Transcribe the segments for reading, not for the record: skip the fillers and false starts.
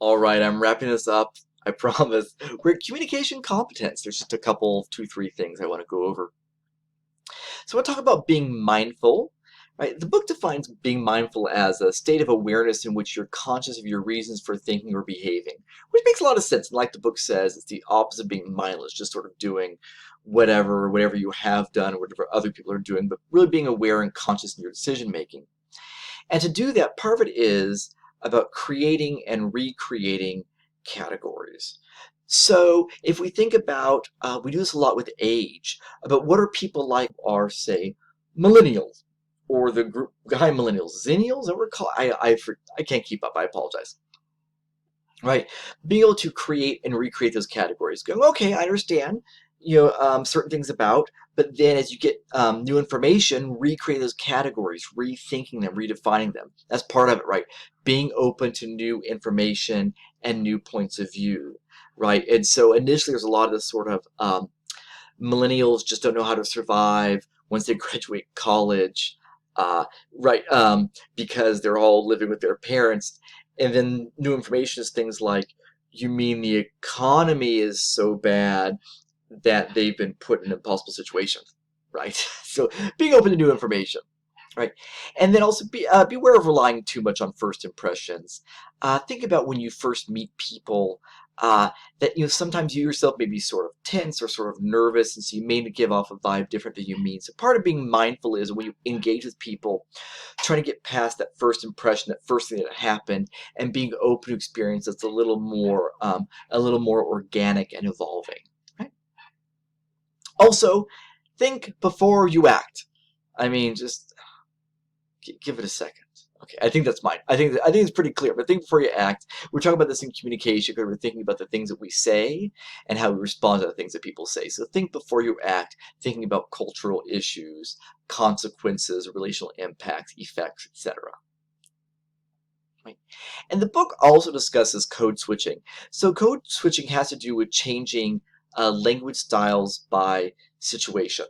All right, I'm wrapping this up. I promise. We're at communication competence. There's just a couple, two, three things I want to go over. So I talk about being mindful, right? The book defines being mindful as a state of awareness in which you're conscious of your reasons for thinking or behaving, which makes a lot of sense. And like the book says, it's the opposite of being mindless, just sort of doing whatever you have done, or whatever other people are doing, but really being aware and conscious in your decision making. And to do that, part of it is about creating and recreating categories. So if we think about, we do this a lot with age, about what are people like are, say, millennials, or the group behind millennials, zennials, that we're called, I can't keep up, I apologize. Right, being able to create and recreate those categories, going, okay, I understand, certain things about, but then as you get new information, recreating those categories, rethinking them, redefining them. That's part of it, right? Being open to new information and new points of view, right? And so initially, there's a lot of this sort of millennials just don't know how to survive once they graduate college, uh, right? Because they're all living with their parents. And then new information is things like, you mean the economy is so bad that they've been put in an impossible situation, right? So being open to new information, right? And then also beware of relying too much on first impressions. Think about when you first meet people, that sometimes you yourself may be sort of tense or sort of nervous, and so you may give off a vibe different than you mean. So part of being mindful is when you engage with people, trying to get past that first impression, that first thing that happened, and being open to experience that's a little more organic and evolving. Right? Also, think before you act. I mean, just give it a second. Okay, I think that's mine. I think it's pretty clear. But think before you act. We're talking about this in communication because we're thinking about the things that we say and how we respond to the things that people say. So think before you act, thinking about cultural issues, consequences, relational impacts, effects, etc. Right. And the book also discusses code switching. So code switching has to do with changing language styles by situation.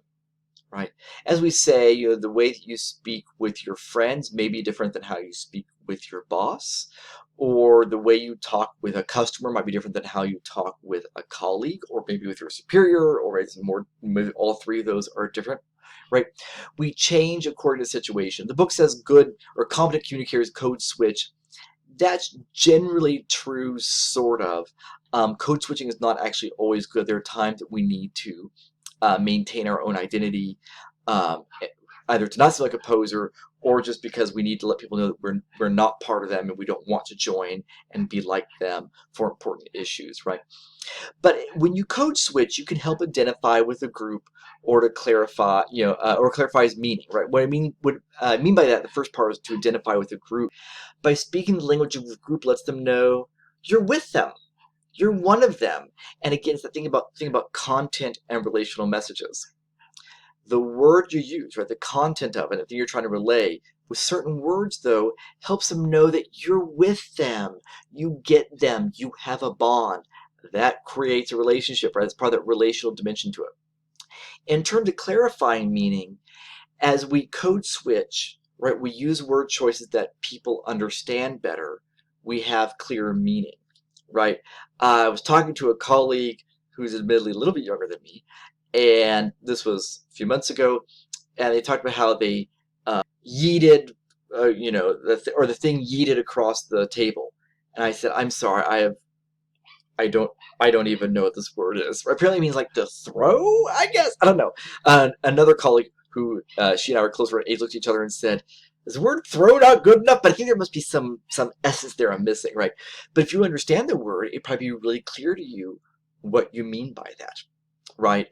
Right. As we say, the way that you speak with your friends may be different than how you speak with your boss, or the way you talk with a customer might be different than how you talk with a colleague, or maybe with your superior, or maybe all three of those are different. Right. We change according to the situation. The book says good or competent communicators code switch. That's generally true, sort of. Code switching is not actually always good. There are times that we need to maintain our own identity, um, either to not seem like a poser, or just because we need to let people know that we're not part of them and we don't want to join and be like them for important issues, right? But when you code switch, you can help identify with a group or to clarify, or clarify its meaning, right? What I mean by that, the first part is to identify with a group. By speaking the language of the group lets them know you're with them. You're one of them. And again, it's the thing about content and relational messages. The word you use, right, the content of it, the thing you're trying to relay, with certain words, though, helps them know that you're with them. You get them. You have a bond. That creates a relationship, right? It's part of that relational dimension to it. In terms of clarifying meaning, as we code switch, right, we use word choices that people understand better. We have clearer meaning, right? I was talking to a colleague who's admittedly a little bit younger than me, and this was a few months ago, and they talked about how they yeeted, the thing yeeted across the table, and I said, "I'm sorry, I don't even know what this word is." Apparently, it means like to throw. I guess I don't know. Another colleague who she and I were close in age looked at each other and said, "Is the word throw not good enough?" But I think there must be some essence there I'm missing, right? But if you understand the word, it'd probably be really clear to you what you mean by that, right?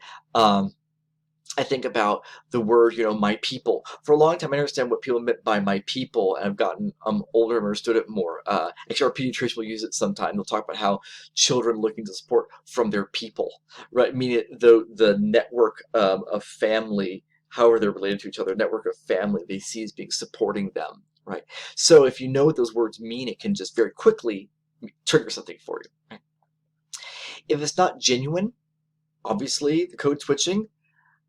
I think about the word, my people. For a long time, I understand what people meant by my people, and I've gotten older and understood it more. Actually, our pediatrician will use it sometime. They'll talk about how children looking to support from their people, right? Meaning the network of family, however they're related to each other, network of family they see as being supporting them, right? So if you know what those words mean, it can just very quickly trigger something for you. Right? If it's not genuine, obviously the code switching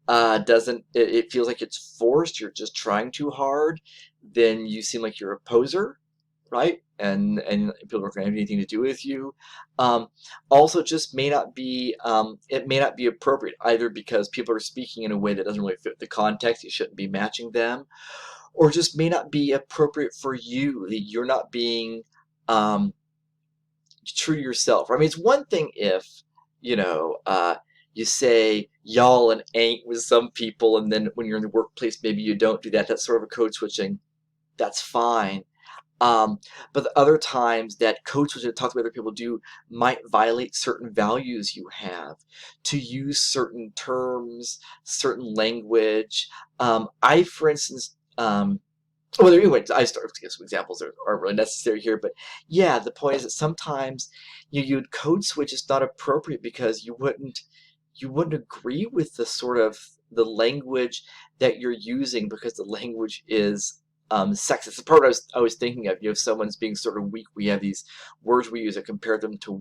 doesn't it feels like it's forced, you're just trying too hard, then you seem like you're a poser, right? and people aren't going to have anything to do with you. Also, just may not be it may not be appropriate either because people are speaking in a way that doesn't really fit the context. You shouldn't be matching them, or just may not be appropriate for you. That you're not being true to yourself. I mean, it's one thing if you know you say y'all and ain't with some people, and then when you're in the workplace, maybe you don't do that. That's sort of a code switching. That's fine. Um, but the other times that code switching, talk to other people do, might violate certain values you have. To use certain terms, certain language. I, for instance, well, anyway, I start to give some examples that aren't really necessary here, but yeah, the point is that sometimes you'd code switch is not appropriate because you wouldn't agree with the sort of the language that you're using because the language is sexist. The part I was thinking of, if someone's being sort of weak, we have these words we use that compare them to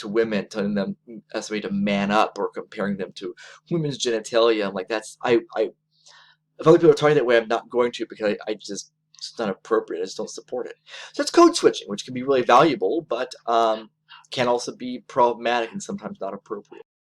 women, telling them as a way to man up, or comparing them to women's genitalia. I'm like, if other people are talking that way, I'm not going to, because I just, it's not appropriate. I just don't support it. So that's code switching, which can be really valuable, but can also be problematic and sometimes not appropriate.